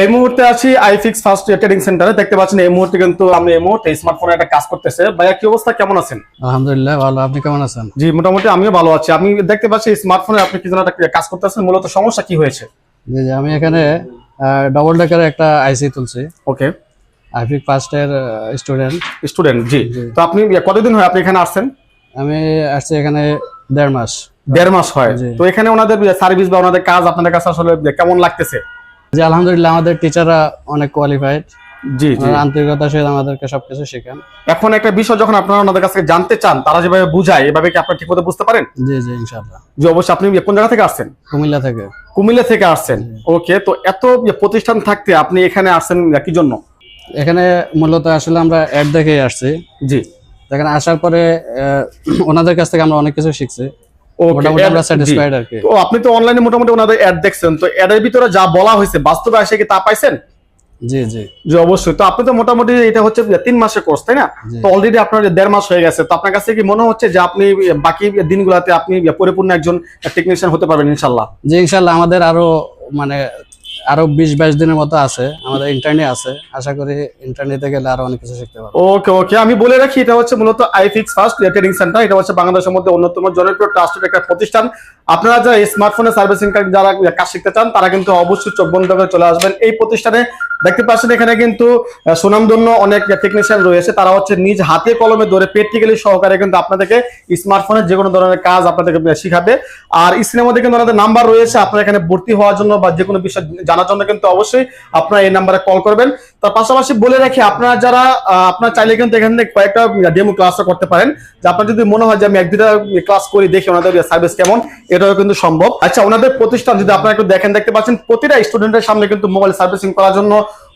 এই মুহূর্তে আছি আইফিক্স ফার্স্ট ট্রেডিং সেন্টারে। দেখতে পাচ্ছেন এই মুহূর্তে কিন্তু আমি এই মুহূর্তে স্মার্টফোনে একটা কাজ করতেছে। ভাইয়া কি অবস্থা, কেমন আছেন? আলহামদুলিল্লাহ ভালো, আপনি কেমন আছেন? জি মোটামুটি আমিও ভালো আছি। আমি দেখতে পাচ্ছি স্মার্টফোনে আপনি কি যেন একটা কাজ করতেছেন, মূলত সমস্যা কি হয়েছে? জি জি, আমি এখানে ডবল ডেকার একটা আইসি তুলছি। ওকে, আইফিক ফার্স্টের স্টুডেন্ট। স্টুডেন্ট, জি। তো আপনি কতদিন হয় আপনি এখানে আসছেন? আমি আসছি এখানে 1.5 মাস। 1.5 মাস হয়। জি। তো এখানে ওনাদের সার্ভিস বা ওনাদের কাজ আপনাদের কাছে আসলে কেমন লাগতেছে? জি আলহামদুলিল্লাহ, আমাদের টিচাররা অনেক কোয়ালিফাইড। জি জি। আন্তরিকতার সহিত আমাদেরকে সবকিছু শেখান। এখন একটা বিষয় যখন আপনারা ওনাদের কাছে জানতে চান, তারা যেভাবে বুঝায় এভাবে কি আপনারা ঠিকমতো বুঝতে পারেন? জি জি ইনশাআল্লাহ। জি অবশ্যই। আপনি কোন জায়গা থেকে আসছেন? কুমিল্লা থেকে। কুমিল্লা থেকে আসছেন। ওকে, তো এত প্রতিষ্ঠান থাকতে আপনি এখানে আসছেন কি জন্য? এখানে মূলত আসলে আমরা অ্যাড দেখেই আসছি। জি। এখানে আসার পরে ওনাদের কাছ থেকে আমরা অনেক কিছু শিখছি। ওকে, মোটামুটি আমরা স্যাটিসফাইড আর কি। তো আপনি তো অনলাইনে মোটামুটি ওনাদের অ্যাড দেখছেন, তো অ্যাডের ভিতরে যা বলা হয়েছে বাস্তবে এসে কি তা পাইছেন? জি জি জি অবশ্যই। তো আপনি তো মোটামুটি এটা হচ্ছে 3 মাসের কোর্স, তাই না? জি। তো অলরেডি আপনার 1.5 মাস হয়ে গেছে। তো আপনার কাছে কি মনে হচ্ছে যে আপনি বাকি দিনগুলোতে আপনি পরিপূর্ণ একজন টেকনিশিয়ান হতে পারবেন ইনশাল্লাহ? জি ইনশাআল্লাহ, আমাদের আরো 20-22 দিনের মতো আছে, আমাদের ইন্টারনি আছে। আশা করি ইন্টারনেটে গেলে আরো অনেক কিছু শিখতে পারবো। ওকে ওকে, আমি বলে রাখি এটা হচ্ছে মূলত আইফিক্স ফার্স্ট ট্রেডিং সেন্টার। এটা হচ্ছে বাংলাদেশের মধ্যে অন্যতম জনপ্রিয় ট্রাস্টেড একটা প্রতিষ্ঠান। আপনারা যারা স্মার্টফোনে সার্ভিসিং যারা কাজ শিখতে চান তারা কিন্তু অবশ্যই চোখ বন্ধ করে চলে আসবেন এই প্রতিষ্ঠানে। দেখতে পাচ্ছেন এখানে কিন্তু সুনামধন্য অনেক টেকনিশিয়ান রয়েছে। তারা হচ্ছে নিজ হাতে কলমে ধরে প্র্যাকটিক্যালি সহকারে কিন্তু আপনাদেরকে স্মার্টফোনের যে কোনো ধরনের কাজ আপনাদেরকে শিখাবে। আর স্ক্রিনের মধ্যে কিন্তু ওনাদের নাম্বার রয়েছে, আপনারা এখানে ভর্তি হওয়ার জন্য বা যে কোনো বিষয় জানার জন্য কিন্তু অবশ্যই আপনারা এই নাম্বারে কল করবেন। তার পাশাপাশি বলে রাখি, আপনারা যারা আপনারা চাইলে কিন্তু এখান থেকে কয়েকটা ডেমো ক্লাসও করতে পারেন। যে আপনার যদি মনে হয় যে আমি 1-2টা ক্লাস করি দেখি ওনাদের সার্ভিস কেমন, এটাও কিন্তু সম্ভব। আচ্ছা, ওনাদের প্রতিষ্ঠান যদি আপনারা একটু দেখেন, দেখতে পাচ্ছেন প্রতিটা স্টুডেন্টের সামনে কিন্তু মোবাইল সার্ভিসিং করার জন্য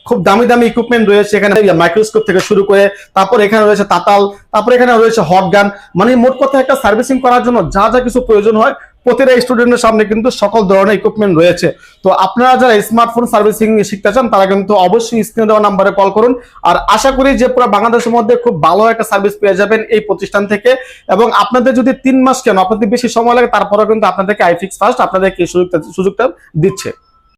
খুব দামি দামি ইকুইপমেন্ট রয়েছে। এখানে মাইক্রোস্কোপ থেকে শুরু করে তারপর এখানে রয়েছে তাতাল, তারপর এখানে রয়েছে হট গান। মানে মোট কথা একটা সার্ভিসিং করার জন্য যা যা কিছু প্রয়োজন হয় প্রতিটা স্টুডেন্টের সামনে কিন্তু সকল ধরনের ইকুইপমেন্ট রয়েছে। তো আপনারা যারা স্মার্টফোন সার্ভিসিং শিখতে চান তারা কিন্তু অবশ্যই স্ক্রিনে দেওয়া নাম্বারে কল করুন। আর আশা করি যে পুরো বাংলাদেশের মধ্যে খুব ভালো একটা সার্ভিস পেয়ে যাবেন এই প্রতিষ্ঠান থেকে। এবং আপনাদের যদি 3 মাস কেন আপনাদের বেশি সময় লাগে, তারপরে কিন্তু আপনাদেরকে আইফিক্স ফার্স্ট আপনাদেরকে সুযোগটা দিচ্ছে।